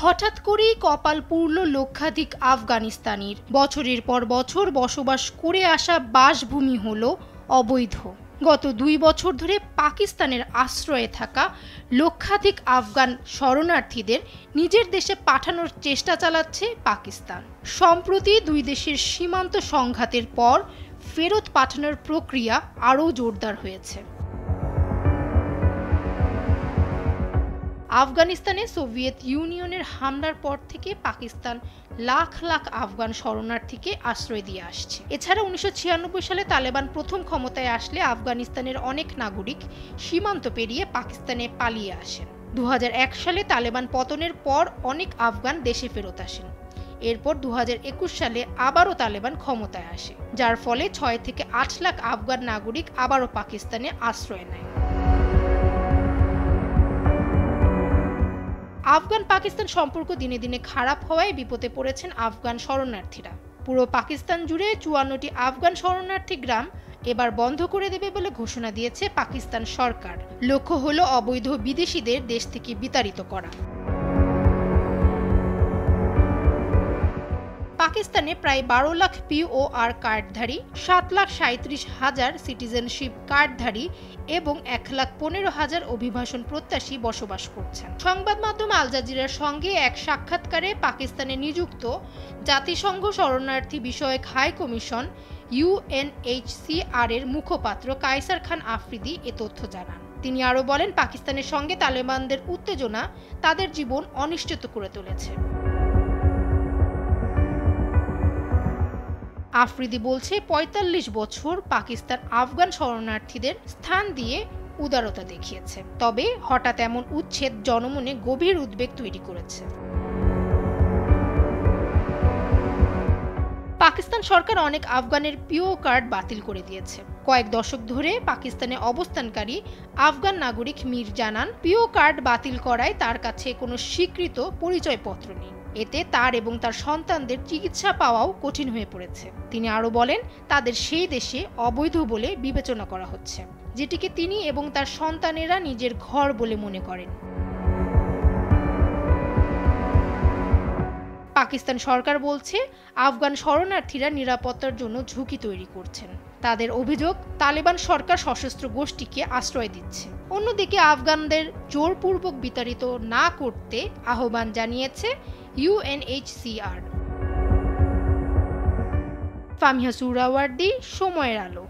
হঠাৎ করেই কপাল পুড়ল লক্ষাধিক আফগানিস্তানির। বছরের পর বছর বসবাস করে আসা বাসভূমি হলো অবৈধ। গত 2 বছর ধরে পাকিস্তানের আশ্রয়ে থাকা লক্ষাধিক আফগান শরণার্থীদের নিজের দেশে পাঠানোর চেষ্টা চালাচ্ছে পাকিস্তান। সম্প্রতি দুই দেশের সীমান্ত সংঘাতের পর ফেরত পাঠানোর প্রক্রিয়া আরও জোরদার হয়েছে। আফগানিস্তানে সোভিয়েত ইউনিয়নের হামলার পর থেকে পাকিস্তান লাখ লাখ আফগান শরণার্থীকে আশ্রয় দিয়ে আসছে। এছাড়া 1996 সালে তালেবান প্রথম ক্ষমতায় আসলে আফগানিস্তানের অনেক নাগরিক সীমান্ত পেরিয়ে পাকিস্তানে পালিয়ে আসেন। 2001 সালে তালেবান পতনের পর অনেক আফগান দেশে ফেরত আসেন। এরপর 2021 সালে আবারও তালেবান ক্ষমতায় আসে, যার ফলে 6 থেকে 8 লাখ আফগান নাগরিক আবারও পাকিস্তানে আশ্রয় নেয়। আফগান পাকিস্তান সম্পর্ক দিনে দিনে খারাপ হওয়ায় বিপদে পড়েছেন আফগান শরণার্থীরা। পুরো পাকিস্তান জুড়ে 54টি আফগান শরণার্থী গ্রাম এবার বন্ধ করে দেবে বলে ঘোষণা দিয়েছে পাকিস্তান সরকার। লক্ষ্য হলো অবৈধ বিদেশিদের দেশ থেকে বিতাড়িত করা। পাকিস্তানে প্রায় 12 লাখ পিওআর কার্ডধারী, 7,37,000 সিটিজেনশিপ কার্ডধারী এবং 1,15,000 অভিবাসন প্রত্যাশী বসবাস করছেন। সংবাদ মাধ্যম আল জাজিরার সঙ্গে এক সাক্ষাৎকারে পাকিস্তানে নিযুক্ত জাতিসংঘ শরণার্থী বিষয়ক হাই কমিশন UNHCR এর মুখপাত্র কায়সার খান আফ্রিদি এ তথ্য জানান। তিনি আরও বলেন, পাকিস্তানের সঙ্গে তালেবানদের উত্তেজনা তাদের জীবন অনিশ্চিত করে তুলেছে। আফ্রিদি বলছে, 45 বছর পাকিস্তান আফগান শরণার্থীদের স্থান দিয়ে উদারতা দেখিয়েছে, তবে হঠাৎ এমন উচ্ছেদ জনমনে গভীর উদ্বেগ তৈরি করেছে। পাকিস্তান সরকার অনেক আফগানের পিও কার্ড বাতিল করে দিয়েছে। কয়েক দশক ধরে পাকিস্তানে অবস্থানকারী আফগান নাগরিক মীর জানান, পিও কার্ড বাতিল করায় তার কাছে কোনো স্বীকৃত পরিচয়পত্র নেই। এতে তার এবং তার সন্তানদের চিকিৎসা পাওয়াও কঠিন হয়ে পড়েছে। তিনি আরও বলেন, তাদের সেই দেশে অবৈধ বলে বিবেচনা করা হচ্ছে, যেটিকে তিনি এবং তার সন্তানেরা নিজের ঘর বলে মনে করেন। পাকিস্তান সরকার বলছে, আফগান শরণার্থীরা নিরাপত্তার জন্য ঝুঁকি তৈরি করছেন। তাদের অভিযোগ, তালেবান সরকার সশস্ত্র গোষ্ঠীকে আশ্রয় দিচ্ছে। অন্যদিকে আফগানদের জোরপূর্বক বিতাড়িত না করতে আহ্বান জানিয়েছে UNHCR। ফামিহা সুহরাওয়ার্দী, সময়ের আলো।